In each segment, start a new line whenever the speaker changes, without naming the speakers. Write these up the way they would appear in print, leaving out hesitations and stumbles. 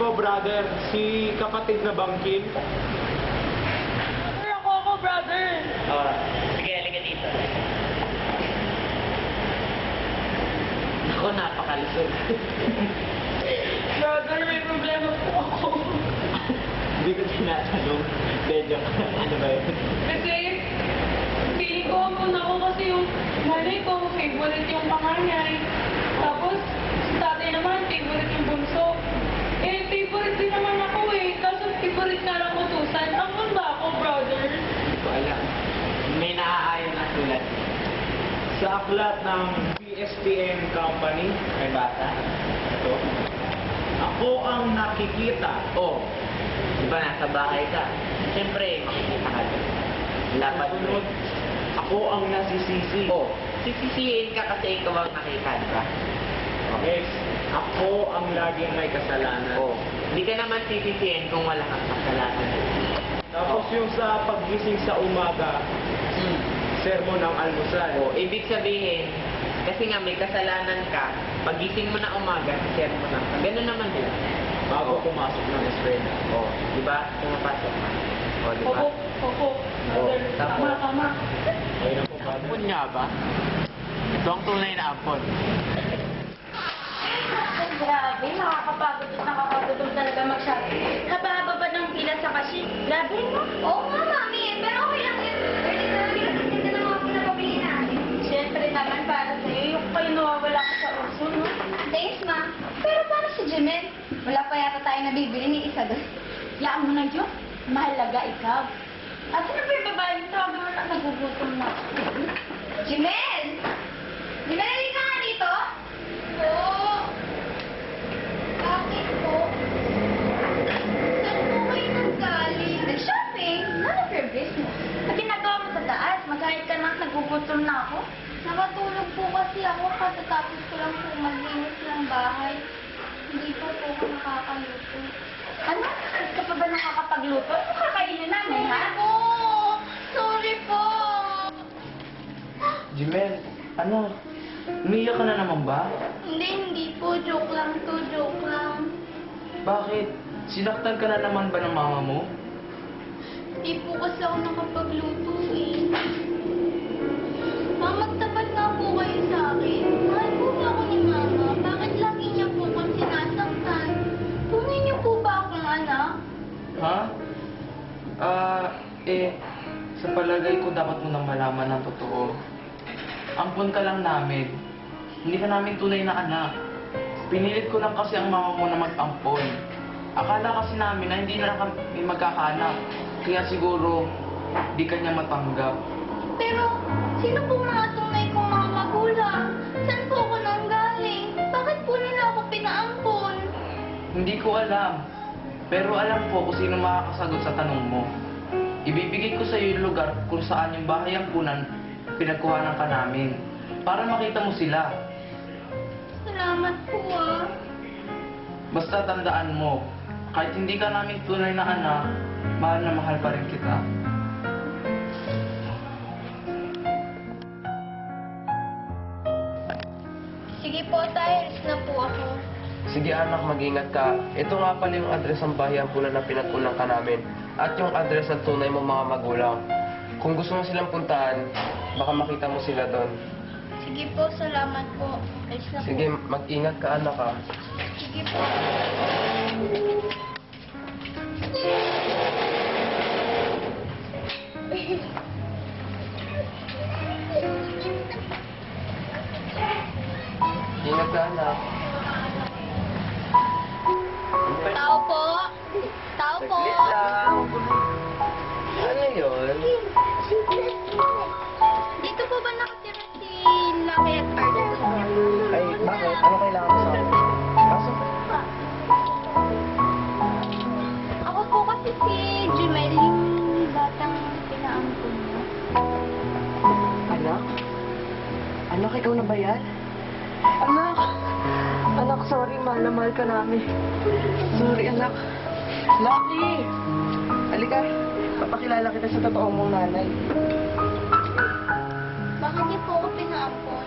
ito, brother, si kapatid na bangkin.
Brother, ako, brother.
Sige, halika dito. Ako, napakalusog.
Brother, may problema po ako.
Hindi ko tinatanong. Medyo, ano ba yun?
Kasi, feeling ko ampun ako kasi yung nanay ko, favorite yung panganay. Tapos, si tatay naman, favorite yung bunso. Eh, favorite din naman ako eh. Kaso, favorite nga lang utusan. Ampun ba ako, brother?
Hindi ko alam.
May naaayon na sulat.
Sa aklat ng PSTN Company, may bata. Ito. Ako ang nakikita.
Oh, di ba nasa bahay ka? Siyempre, makikita ka doon. Lapat mo.
Sunod, ako ang nasisisi.
Oh, sisisihin ka kasi ikaw ang nakikanta.
Next, ako ang laging may kasalanan.
Oh, hindi ka naman sisisihin kung wala kang kasalanan.
Tapos yung sa paggising sa umaga, sermon ng almusal.
Oh, ibig sabihin, kasi nga may kasalanan ka, pagising mo na umaga, share mo na. Ganun naman din.
Bago pumasok ng eskwela.
Oh, di ba? Pumapasok ka. Oh, di ba?
Opo, brother.
tapos?
Tama.
Ayun na po, brother.
Ampon nga ba? Ito ang tunay na ampon.
Ay, grabe. Nakakapagod at nakakagutong talaga mag-shopping. Haba-haba ba ng pila sa cashier? Grabe, no? Oo nga, mami. Pero okay lang yun. Early na lang yung ganda ng mga pinapabili natin. Siyempre naman para sa'yo, yung kayo nawawala ka sa uso, no? Thanks, ma. Pero para sa Jimel, wala pa yata tayo nabibili ni isa doon. Yaan mo na, Jo. Mahalaga ikaw. At sino pa yung babae? Tawagan mo na, nagugutom na. Jimel! Jimel, halika nga dito. Oo. Bakit po? Saan po kayo nanggaling? Nag-shopping? None of your business. Ang ginagawa mo sa taas, magkahit ka na nagugutom na ako. Nakatulog po kasi ako katatapos ko lang po maglinis ng bahay. Hindi po ako nakakaluto. Ano? Hindi ka pa ba nakakapagluto? Ano kakainin namin, ha? Po! Sorry po!
Jimel, ano? Umiyak ka na naman ba?
Hindi po. Joke lang to. Joke lang.
Bakit? Sinaktan ka na naman ba ng mama mo?
Hindi po kasi ako nakapagluto eh. Magtapat nga po kayo sa akin. Mahal po ba ako ni Mama? Bakit lagi niya po akong sinasaktan? Tunay niyo po ba akong anak?
Ha? Sa palagay ko dapat mo nang malaman ng totoo. Ampon ka lang namin. Hindi ka namin tunay na anak. Pinilit ko lang kasi ang mama mo na mag-ampon. Akala kasi namin na hindi na kami magkakaanak. Kaya siguro, di ka niya matanggap.
Pero, sino po mga tunay kong mga magulang? Saan po ako nanggaling? Bakit po nila ako pinaampon?
Hindi ko alam. Pero alam ko kung sino makakasagot sa tanong mo. Ibibigay ko sa iyo yung lugar kung saan yung bahay ampunan pinagkuhanan ka namin. Para makita mo sila.
Salamat po ah.
Basta tandaan mo, kahit hindi ka namin tunay na anak, mahal na mahal pa rin kita.
Sige po, tayo. Na po ako.
Sige anak, mag-ingat ka. Ito nga pala yung address ng bahay ampunan na pinagkunan ka namin. At yung address ng tunay mong mga magulang. Kung gusto mo silang puntahan, baka makita mo sila doon.
Sige po, salamat po. Alis na po.
Sige, mag-ingat ka anak ha.
Sige po.
Ingat ka anak.
Tao po. Tao po.
Saglit lang. Ano yun?
Dito po ba nakatira si Lucky at Arthur?
Ay, bakit? Ano kailangan mo sa akin? Pasok.
Ako po kasi si Jumel, yung batang pinaampun mo.
Anak? Anak, ikaw na ba yan? Anak! Anak, sorry. Mahal na mahal ka namin. Sorry, anak. Lucky! Halika. Papakilala kita sa totoong mong nanay.
Bakit niyo po ako pinaampun?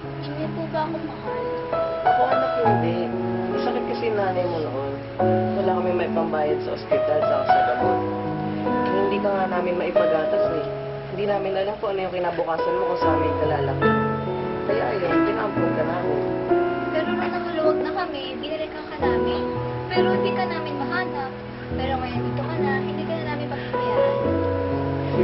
Hindi niyo po ba ako mahal?
Ako, anak, hindi. Masakit kasi yung nanay mo noon. Wala kami may pambayad sa ospital sa gamot. Hindi ka nga namin maipagatas eh. Hindi namin alam kung ano yung kinabukasan mo kung sa amin ka lalaki. Kaya ayun, pinampun ka namin.
Pero nung nanguluwag na kami, binalikan ka namin. Pero hindi ka namin mahanap. Pero ngayon dito ka na, hindi ka na namin pagkakayaan.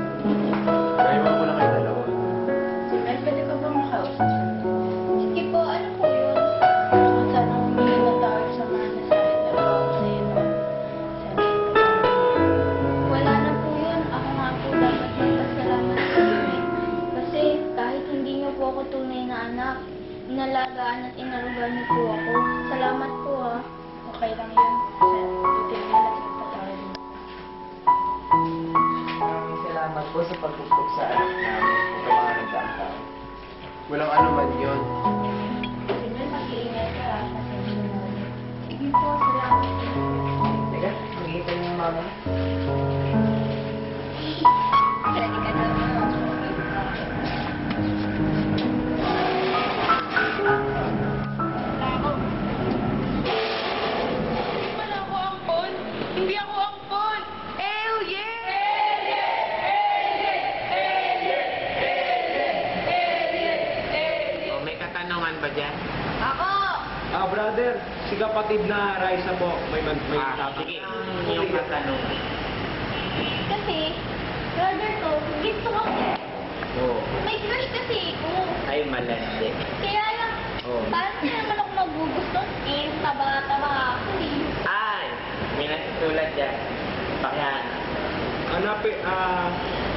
Naiwan ko na kayo dalawa.
Ay, pwede ka ba makausap?
Sige po, ano po yun?
Kung sana humingi na tayo sa mga nasabi na ako sa iyo.
Wala na po yun. Ako nga po dapat magpasalamat sa inyo eh. Kasi kahit hindi niyo po ako tunay na anak, inalagaan at inarugan niyo po ako. Salamat po ah.
Okay lang yun. Buti na lang nagpatawad mo.
Maraming salamat po sa pagtugtog sa anak namin kung sa mga nagkakataon.
Walang ano man yun.
Sige, mag-iingat ka ah. Pasensya na ulit. Sige po, salamat po.
Teka, magiging mo yung mama.
Ready ka na ba?
Hindi pala ako ampon. Hindi ako ampon.
O, may katanungan ba dyan?
Brother, si kapatid na Raisa po, may tatanong.
Sige, yung katanungan.
Kasi, brother ko, gusto ko.
Oo.
May crush kasi ako.
Ay, malandi.
Kaya lang,
Oh.
paano niya naman ako magugusto? Eh, taba-taba ako eh.
Ay, may nasusulat dyan. Pakihan.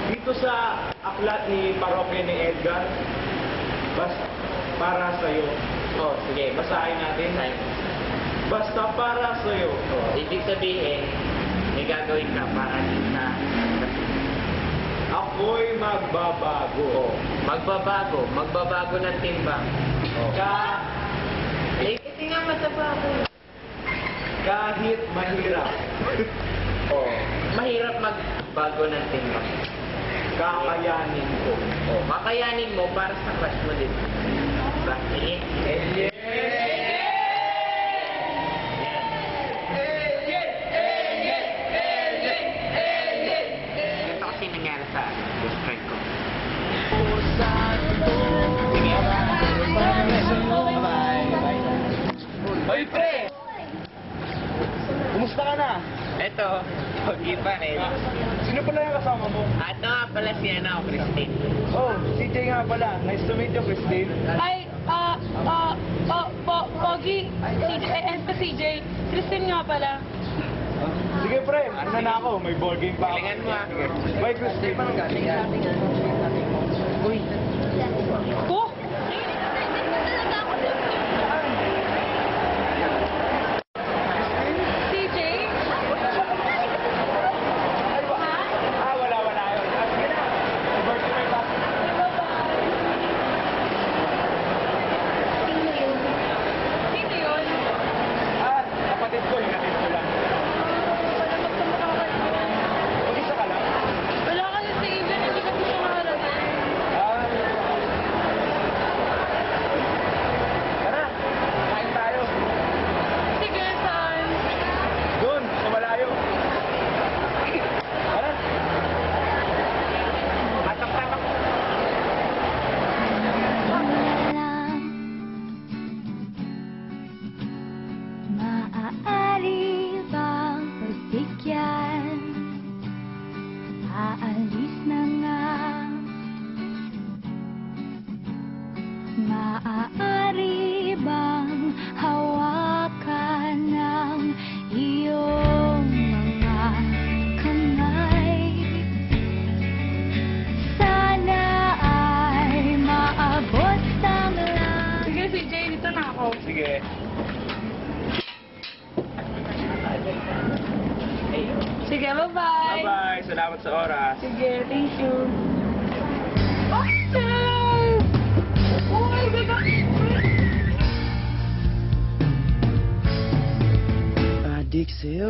Dito sa aklat ni Parokya ni Edgar, para sa'yo.
Oh, sige,
Basahin natin.
Basahin.
Basta para sa'yo.
Oh, ibig sabihin, may gagawin ka para sa
Ako'y magbabago.
Oh, magbabago ng timbang. Oh. Kasi nga magbabago.
Kahit mahirap,
Oh, mahirap magbago ng timbang.
kakayanin ko.
Oh, kakayanin mo para sa crush mo din. Diba? Sige. Yan. Ganito kasi nangyari sa best friend ko.
Hoy, pre! Kumusta ka na?
Eto, pogi pa rin.
Sino pala yung kasama mo?
At nga pala si Christine.
Oh, CJ nga pala. Nice to meet you, Christine.
Ay, Pogi. Si CJ. Christine nga pala.
Sige, pre. Ano na ako? May ball game pa ako.
Galingan mo, ah.
Sige. Bye, Christine.
Uy,
Ko?
Talaga ako
CJ?
Wala yun. Sige na. Birthday pa.
Sino yun?
Kapatid ko, hinatid ko lang.
Wala magkamukha ka naman.
Mag-isa ka lang.
Wala kasi si Aiden, hindi kasi siya nakarating.
Tara, kain tayo.
Sige, saan?
Doon, sa malayo. Tara. Tatak-tatak.
Maaari bang pagbigyan? Aalis na nga. Maaari bang hawakan ng iyong mga kamay? Sana ay maabot lang lang.
Sige, CJ, dito na ako.
Sige.
Sige, bye-bye.
Bye-bye. Salamat sa oras.
Sige, thank you. Oh, yes! Oh my God!
Adik sa'yo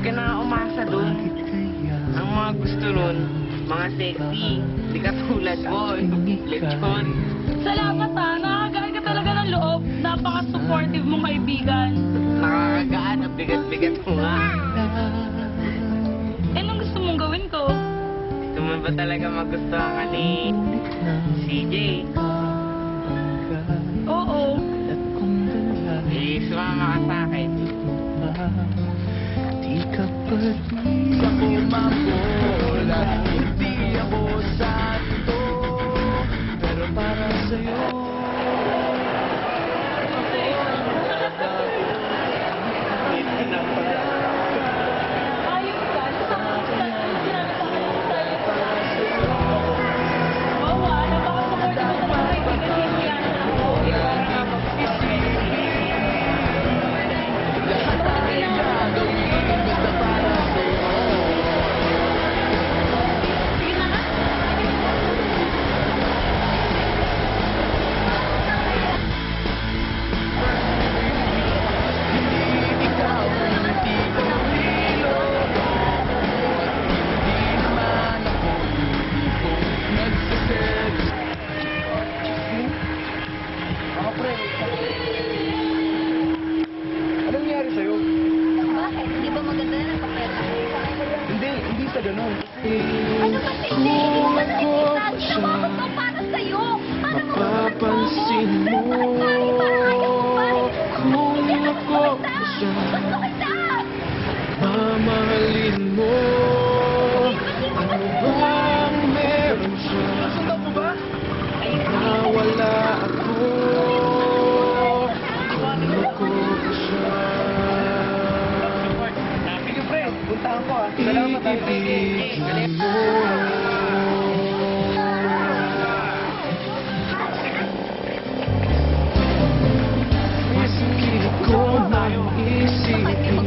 ka na umasa dun. Ang mga gusto nun, mga sexy. Di ka tulad mo, lechon.
Salamat ha, nakakagaan ka talaga ng loob. Napaka-supportive mong kaibigan.
Nakakagaan, ang bigat-bigat mo nga.
Anong gusto mong gawin ko?
Gusto mo ba talaga magustuhan ka ni CJ?
Oo.
Eh, sumama ka sa akin.
Ayos ka. Sinabi sa akin yung style ko. Oo ah, napaka-supportive mo talaga kaibigan. Hindi yan ako. Sige na nga.
Anong nangyari sa'yo?
Bakit? Di ba maganda na nagpapeta ko?
Hindi sa ganun.
Ano ba hindi? Hindi mo ba nakikita? Ginawa ko to para sa'yo. Para mapapansin mo. Para ayaw mo pa. Hindi gusto kita. Gusto kita.
Mamahalin mo.
Hindi mo ba
Bang meron siya? Nasundan mo ba? Nawala ako. Ano ko ba siya? Sige, pre. Puntahan ko ah. Salamat ah. Ibigin mo. Isipin ko nang isipin.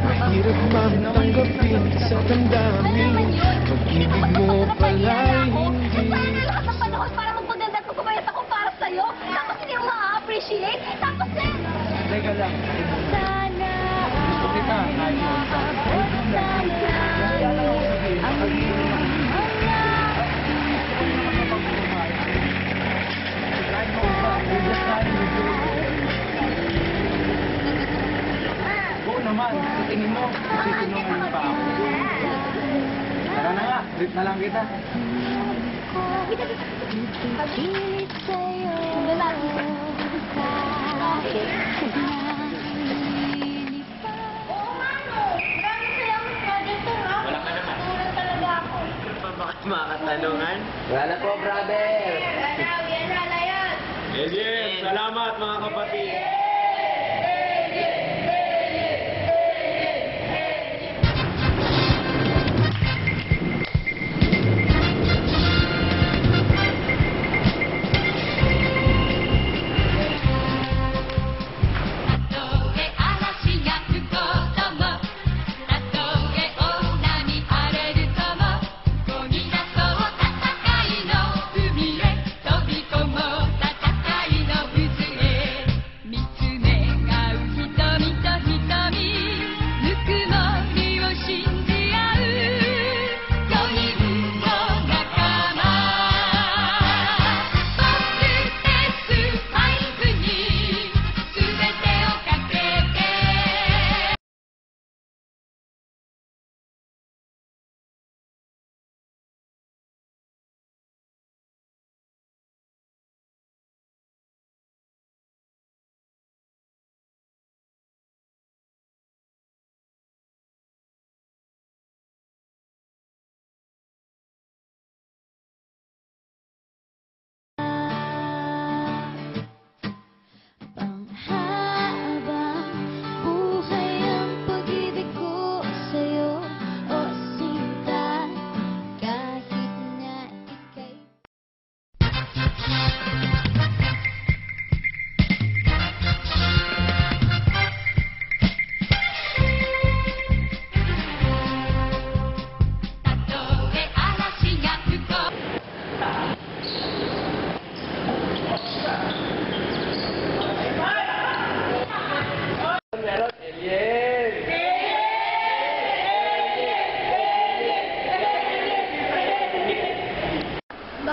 Mahirap mang tanggapin sa damdamin. Pag-ibig mo pala'y hindi.
Lahat ng panahon para magpaganda at magpabayat ako para sa'yo. Tapos hindi mo ma-appreciate. Tapos
Teka lang.
sana
Gusto kita. Oo naman. Sa tingin mo, sisinungaling pa ako. Tara na nga. Treat na lang kita.
Pag-ibig sa'yo. Oo nga no. Maraming salamat nga dito ha.
Wala ka naman.
Tulad talaga ako.
Bakit makatanungan?
Wala po, brother.
Yan na yan.
Yes, salamat mga kapatid.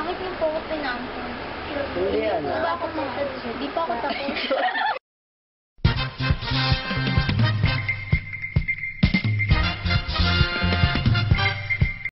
Bakit niyo po ako pinampun?
Hindi, anak.
Di ba ako magtadyo? Di pa ako tapos.